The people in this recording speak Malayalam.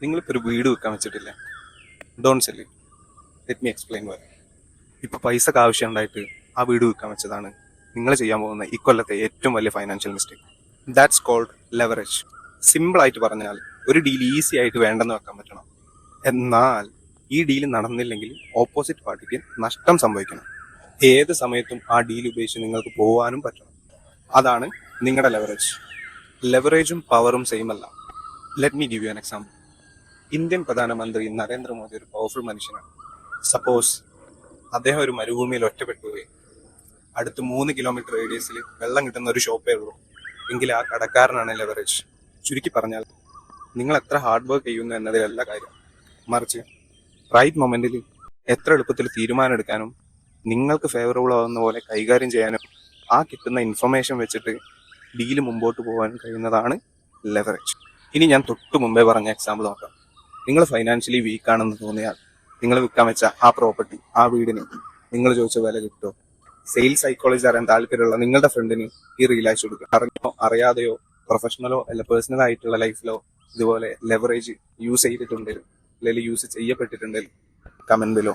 നിങ്ങളിപ്പോൾ ഒരു വീട് വെക്കാൻ വെച്ചിട്ടില്ലേ? Don't sell it. Let me explain why. ഇപ്പോൾ പൈസക്ക് ആവശ്യം ഉണ്ടായിട്ട് ആ വീട് വിൽക്കാൻ വെച്ചതാണ് നിങ്ങൾ ചെയ്യാൻ പോകുന്ന ഇക്കൊല്ലത്തെ ഏറ്റവും വലിയ financial mistake. That's called leverage. Simple ആയിട്ട് പറഞ്ഞാൽ ഒരു ഡീൽ ഈസി ആയിട്ട് വേണ്ടെന്ന് വെക്കാൻ പറ്റണം. എന്നാൽ ഈ ഡീൽ നടന്നില്ലെങ്കിൽ ഓപ്പോസിറ്റ് പാർട്ടിക്ക് നഷ്ടം സംഭവിക്കണം. ഏത് സമയത്തും ആ ഡീൽ ഉപയോഗിച്ച് നിങ്ങൾക്ക് പോകാനും പറ്റണം. അതാണ് നിങ്ങളുടെ ലെവറേജ്. ലെവറേജും പവറും സെയിം അല്ല. Let me give you an example. Indian പ്രധാനമന്ത്രി നരേന്ദ്രമോദി ഒരു പവർഫുൾ മനുഷ്യനാണ്. സപ്പോസ് അദ്ദേഹം ഒരു മരുഭൂമിയിൽ ഒറ്റപ്പെട്ടു പോയി. അടുത്ത് 3 കിലോമീറ്റർ റേഡിയസിൽ വെള്ളം കിട്ടുന്ന ഒരു ഷോപ്പേ ഉള്ളൂ. എങ്കിൽ ആ കടക്കാരനാണ് ലെവറേജ്. ചുരുക്കി പറഞ്ഞാൽ നിങ്ങൾ എത്ര ഹാർഡ് വർക്ക് ചെയ്യുന്നു എന്നതിലല്ല കാര്യം, മറിച്ച് റൈറ്റ് മൊമെന്റിൽ എത്ര എളുപ്പത്തിൽ തീരുമാനം എടുക്കാനും നിങ്ങൾക്ക് ഫേവറബിൾ ആവുന്ന പോലെ കൈകാര്യം ചെയ്യാനും ആ കിട്ടുന്ന ഇൻഫർമേഷൻ വെച്ചിട്ട് ഡീല് മുമ്പോട്ട് പോകാൻ കഴിയുന്നതാണ് ലെവറേജ്. ഇനി ഞാൻ തൊട്ട് മുമ്പേ പറഞ്ഞ എക്സാമ്പിൾ നോക്കാം. നിങ്ങൾ ഫൈനാൻഷ്യലി വീക്കാണെന്ന് തോന്നിയാൽ നിങ്ങൾ വിൽക്കാൻ വെച്ച ആ പ്രോപ്പർട്ടി, ആ വീടിന് നിങ്ങൾ ചോദിച്ച വില കിട്ടുമോ? സെയിൽസ് സൈക്കോളജി അറിയാൻ താല്പര്യമുള്ള നിങ്ങളുടെ ഫ്രണ്ടിന് ഈ റീൽ അയച്ചു കൊടുക്കുക. അറിഞ്ഞോ അറിയാതെയോ, പ്രൊഫഷണലോ അല്ല പേഴ്സണൽ ആയിട്ടുള്ള ലൈഫിലോ ഇതുപോലെ ലെവറേജ് യൂസ് ചെയ്തിട്ടുണ്ടെങ്കിൽ അല്ലെങ്കിൽ യൂസ് ചെയ്യപ്പെട്ടിട്ടുണ്ടെങ്കിൽ കമന്റ് ബിലോ